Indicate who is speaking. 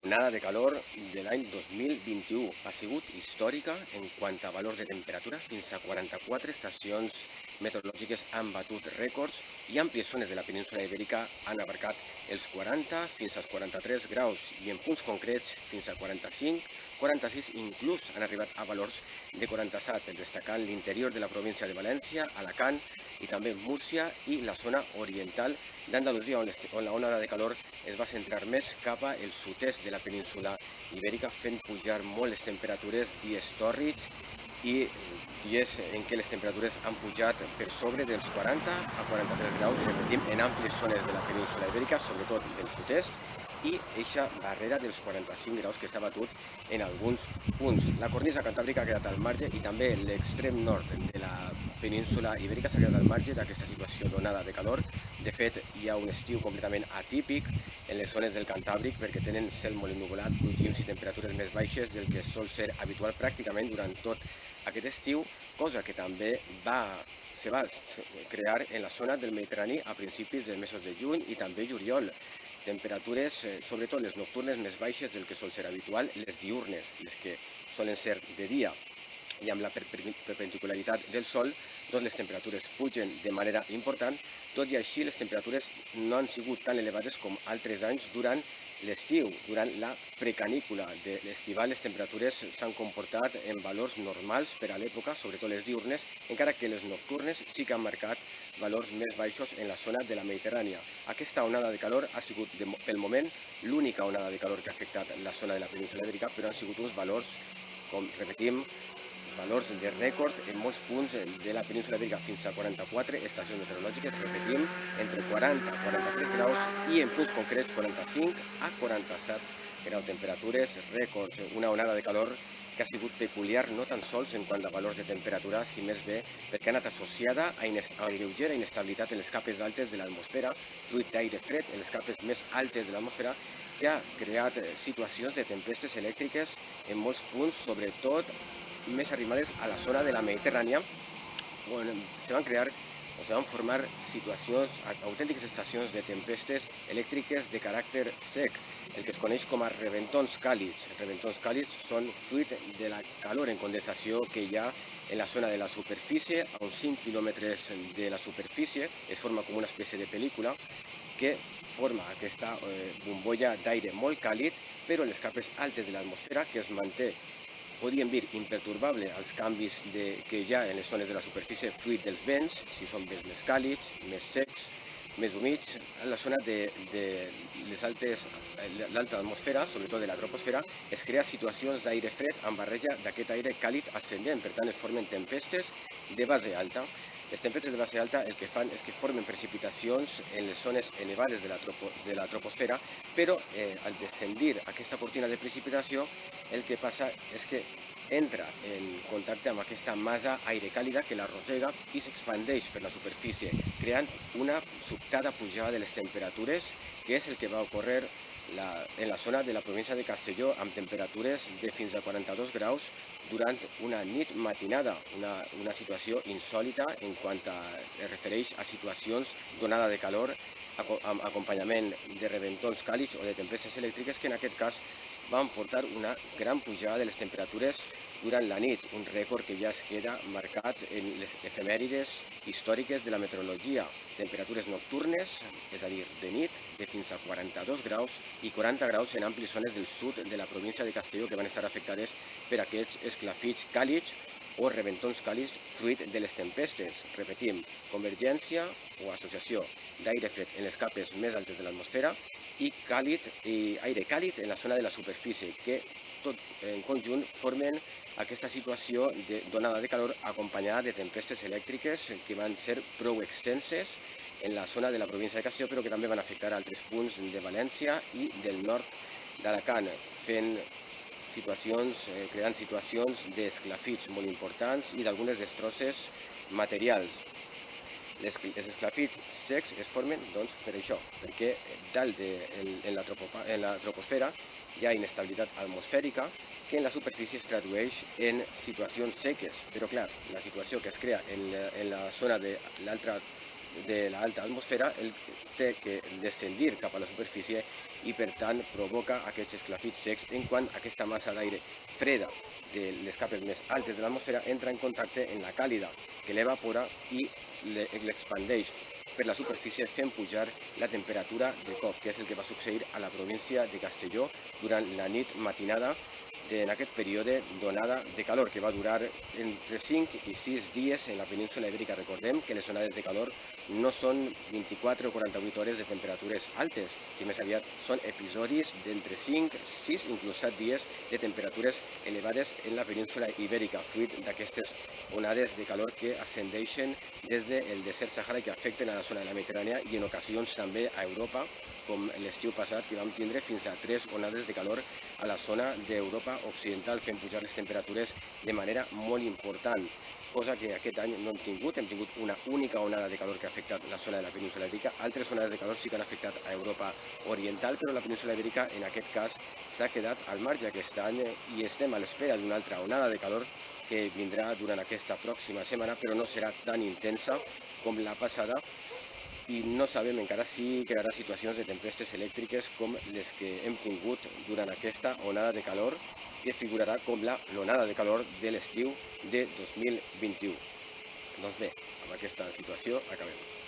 Speaker 1: onada de calor de l'any 2021 ha sigut històrica en quant a valors de temperatura. Fins a 44 estacions meteorològiques han batut rècords i àmplies zones de la península ibèrica han abarcat els 40 fins als 43 graus i en punts concrets fins a 45, 46, inclús han arribat a valors de 47, destacant l'interior de la província de València, Alacant i també Múrcia i la zona oriental d'Andalusia, on la onada de calor es va centrar més cap al sud-est de la península ibèrica, fent pujar molt les temperatures dies tòrrids i dies en què les temperatures han pujat per sobre dels 40 a 43 graus, repetim, en àmplies zones de la península ibèrica, sobretot del sud-est, i eixa barrera dels 45 graus que està batut en alguns punts. La cornisa cantàbrica ha quedat al marge i també l'extrem nord de la península ibèrica s'ha quedat al marge d'aquesta situació d'onada de calor. De fet, hi ha un estiu completament atípic en les zones del Cantàbric perquè tenen cel molt ennuvolat, plogins i temperatures més baixes del que sol ser habitual pràcticament durant tot aquest estiu, cosa que també se va crear en la zona del Mediterrani a principis dels mesos de juny i també juliol. Temperatures, sobretot les nocturnes, més baixes del que sol ser habitual, les diurnes, les que solen ser de dia, i amb la perpendicularitat del sol, doncs les temperatures pugen de manera important. Tot i així, les temperatures no han sigut tan elevades com altres anys durant l'estiu. Durant la precanícula de l'estival, les temperatures s'han comportat en valors normals per a l'època, sobretot les diurnes, encara que les nocturnes sí que han marcat valors més baixos en la zona de la Mediterrània. Aquesta onada de calor ha sigut, pel moment, l'única onada de calor que ha afectat la zona de la península ibèrica, però han sigut uns valors, com repetim, valors de rècord en molts punts de la península ibèrica, fins a 44 estacions meteorològiques, repetim, entre 40 i 43 graus i en punts concrets 45 a 47 graus. Temperatures rècords, una onada de calor que ha sigut peculiar no tan sols en quant a valors de temperatura, si més bé perquè ha anat associada a lleugera inestabilitat en les capes altes de l'atmosfera, fruit d'aire fred en les capes més altes de l'atmosfera, que ha creat situacions de tempestes elèctriques en molts punts, sobretot més arrimades a la zona de la Mediterrània, on se van formar situacions, autèntiques estacions de tempestes elèctriques de caràcter sec, el que es coneix com a reventons càlids. Els reventons càlids són fruit de la calor en condensació que hi ha en la zona de la superfície, a uns 5 quilòmetres de la superfície. Es forma com una espècie de pel·lícula que forma aquesta bombolla d'aire molt càlid, però en les capes altes de l'atmosfera, que es manté, podien dir, imperturbable als canvis que hi ha en les zones de la superfície fruit dels vents, si són vents més càlids, més secs, més humits. En la zona de l'alta atmosfera, sobretot de la troposfera, es crea situacions d'aire fred amb barreja d'aquest aire càlid ascendent, per tant es formen tempestes de base alta. Les tempestes de base alta el que fan és que formen precipitacions en les zones elevades de la troposfera, però al descendir aquesta cortina de precipitació el que passa és que entra en contacte amb aquesta massa aire càlida que l'arrossega i s'expandeix per la superfície, creant una sobtada pujada de les temperatures, que és el que va ocórrer en la zona de la província de Castelló, amb temperatures de fins a 42 graus durant una nit matinada, una situació insòlita en quant es refereix a situacions d'onada de calor amb acompanyament de reventons càlids o de tempestes elèctriques que en aquest cas van portar una gran pujada de les temperatures durant la nit, un rècord que ja es queda marcat en les efemèrides històriques de la meteorologia. Temperatures nocturnes, és a dir, de nit, de fins a 42 graus i 40 graus en àmplies zones del sud de la província de Castelló que van estar afectades per aquests esclafits càlids o reventons càlids fruit de les tempestes. Repetim, convergència o associació d'aire fred en les capes més altes de l'atmosfera i aire càlid en la zona de la superfície, que tot en conjunt formen aquesta situació d'onada de calor acompanyada de tempestes elèctriques que van ser prou extenses en la zona de la província de Castelló, però que també van afectar altres punts de València i del nord d'Alacant, creant situacions d'esclafits molt importants i d'algunes destrosses materials. Els esclafits secs es formen doncs, per això, perquè dalt en la troposfera hi ha inestabilitat atmosfèrica que en la superfície es tradueix en situacions seques. Però clar, la situació que es crea en la zona de l'alta atmosfera té que descendir cap a la superfície i per tant provoca aquests esclafits secs en quan aquesta massa d'aire freda de les capes més altes de l'atmosfera entra en contacte amb la càlida que l'evapora i l'expandeix per la superfície fent pujar la temperatura de cop, que és el que va succeir a la província de Castelló durant la nit matinada en aquest període d'onada de calor que va durar entre 5 i 6 dies en la península Ibèrica. Recordem que les onades de calor no són 24 o 48 hores de temperatures altes, que més aviat són episodis d'entre 5, 6, inclús 7 dies de temperatures elevades en la península Ibèrica, fruit d'aquestes onades de calor que ascendeixen des del desert Sahara i que afecten a la zona de la Mediterrània i en ocasions també a Europa, com l'estiu passat, que vam tindre fins a 3 onades de calor a la zona d'Europa occidental, fent pujar les temperatures de manera molt important, cosa que aquest any no hem tingut. Hem tingut una única onada de calor que ha afectat la zona de la península Ibèrica. Altres onades de calor sí que han afectat a Europa oriental, però la península Ibèrica en aquest cas s'ha quedat al marge aquest any i estem a l'espera d'una altra onada de calor que vindrà durant aquesta pròxima setmana, però no serà tan intensa com la passada i no sabem encara si crearà situacions de tempestes elèctriques com les que hem tingut durant aquesta onada de calor, que figurarà com l'onada de calor de l'estiu de 2021. Doncs bé, amb aquesta situació acabem.